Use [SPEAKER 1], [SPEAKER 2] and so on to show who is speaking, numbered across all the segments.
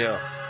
[SPEAKER 1] Yeah.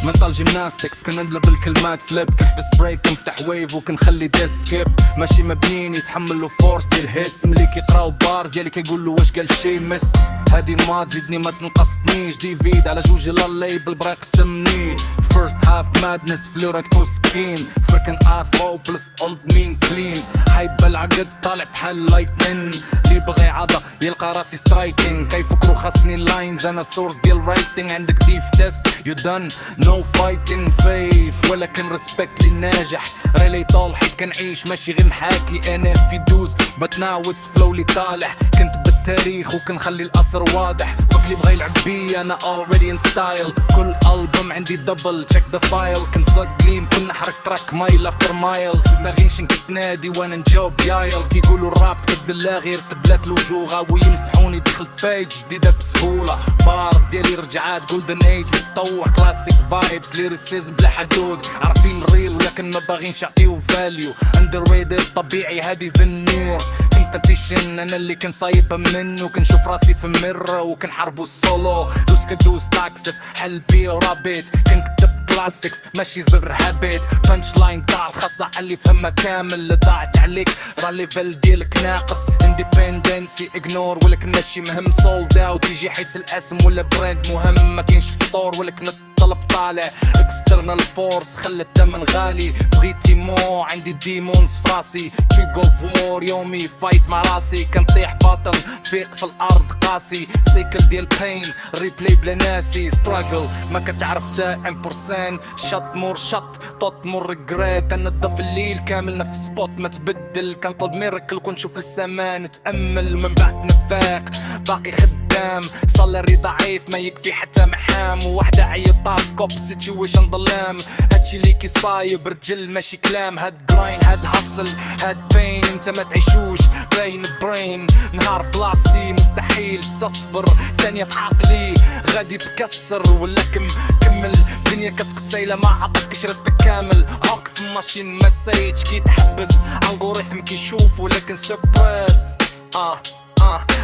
[SPEAKER 1] منطل جيمناستكس كنقلب الكلمات فليب كنحبس بريك كنفتح ويف وكنخلي ديس سكيب ماشي مبين يتحملوا فورس ديال هيتس ملي كيقراو بارز ديالي كيقولوا واش قال شي مس هادي ما تزيدني ما تنقصنيش ديفيد على جوج لا الليبل بغا يقسمني فيرست هاف مادنس فلورات كوسكين فركن ارفو بلس اولد مين كلين حيب العقد طالع بحال لايتنين اللي بغي عضا يلقى راسي سترايكين كيفكروا خاصني لاينز انا سورس ديال رايتنج عندك ديف تيست يو دان نو فايتين فيف ولكن ريسبكت للناجح ريلي طول حيت كنعيش ماشي غير نحاكي انا في دوز بتناوتس فلو لي طالع كنت بالتاريخ وكنخلي الاثر واضح فك لي بغا يلعب بي انا already in style كل البوم عندي دبل تشيك ذا فايل كنزق جليم كل نحرك تراك مايل افتر مايل باغينش نكتنادي وانا نجاوب يايل كيقولوا الراب تبدل لا غير تبلات الوجوه غاوي يمسحوني دخلت بايج جديده بسهوله بارز ديالي رجعات جولدن ايج مستوح كلاسيك فايبس ليريسيزم بلا حدود عارفين الريل ولكن ما باغينش يعطيو فاليو اندر ريدد طبيعي هادي فينيرز كومبيتيشن انا اللي كنصايبه منه كنشوف راسي في الميرة وكنحاربو السولو دوس كدوس تاكسف حل بي ورابيت كنكتب كلاسيكس ماشي زبر هابيت بانش لاين تاع الخاصة اللي فهمها كامل ضاعت عليك راه ليفل ديالك ناقص انديبندنسي اجنور ولكن ماشي مهم سولد اوت يجي حيت الاسم ولا براند مهم ما كاينش في ستور ولكن الطلب طالع اكسترنال فورس خلى الثمن غالي بغيتي مو عندي ديمونز فراسي تشيغو فور يومي فايت مع راسي كنطيح باطل فيق في الارض قاسي سيكل ديال بين ريبلاي بلا ناسي ستراجل ما كتعرف تا امبرسان شط مور شط طوط مور ريغريت نضف الليل كامل نفس سبوت ما تبدل كنطلب ميركل كنشوف السما نتامل من بعد نفاق باقي خدام صلري ضعيف ما يكفي حتى محام وواحدة عيطات كوب سيتويشن ظلام هادشي اللي كيصايب رجل ماشي كلام هاد جراين هاد هاسل هاد بين انت ما تعيشوش باين برين نهار بلاستي مستحيل تصبر ثانية في عقلي غادي بكسر ولكن كمل دنيا كتقتيلة ما عطتكش رسبك كامل عاق في ماشين مسايج كي تحبس الغوريثم كيشوف ولكن سبريس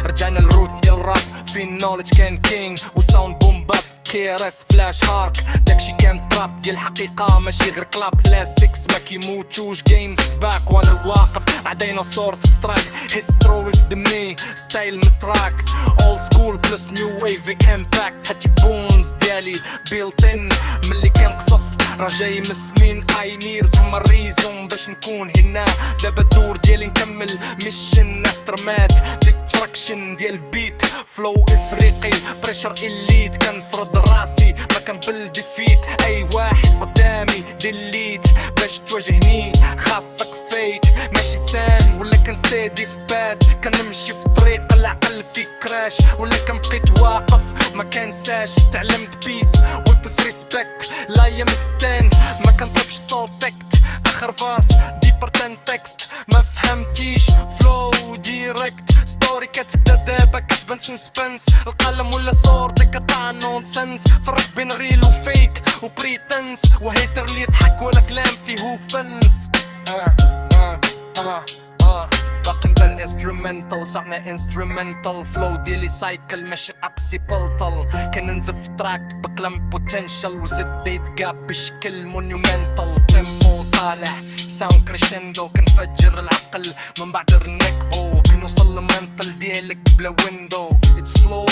[SPEAKER 1] رجعنا الروتس ديال الراب في النولج كان كينج وساوند بوم باب كي ار اس فلاش هارك داكشي كان تراب ديال الحقيقة ماشي غير كلاب لا سيكس ما كيموتوش جيم سباك وانا واقف مع ديناصورز في التراك هيستوري دمي ستايل متراك اولد سكول بلس نيو ويف امباكت هاتي بونز ديالي بيلتن ملي كنقصف راه جاي مسمين اينيرز هما الريزون باش نكون هنا دابا الدور ديالي نكمل ميشن افتر مات ديستراكشن ديال بيت فلو افريقي بريشر اليت كنفرض راسي ما كنبل ديفيت اي واحد قدامي ديليت باش تواجهني خاصك فيت ماشي سان ولا كنستيدي في بات كنمشي في طريق العقل في كراش ولا كنبقيت واقف ما كنساش تعلمت بيس وديسريسبكت لا يمفتن ما كنطلبش طوتكت اخر فاس ديبر تن تكست ما فهمتيش فلو ديريكت ستوري كتبدا دابا كتبان سسبنس القلم ولا صورتي كطع نونسنس فرق بين ريل وفيك وبريتنس وهيتر اللي يضحك ولا كلام فيه فنس باقي نبان انسترومنتال صعنا انسترومنتال فلو ديالي سايكل ماشي ابسي بلطل كننزف تراك بكلام بوتنشال وزديت جاب بشكل مونيومنتال تيمبو طالع ساوند كريشندو كنفجر العقل من بعد الرنكبو كنوصل للمنطل ديالك بلا ويندو اتس فلو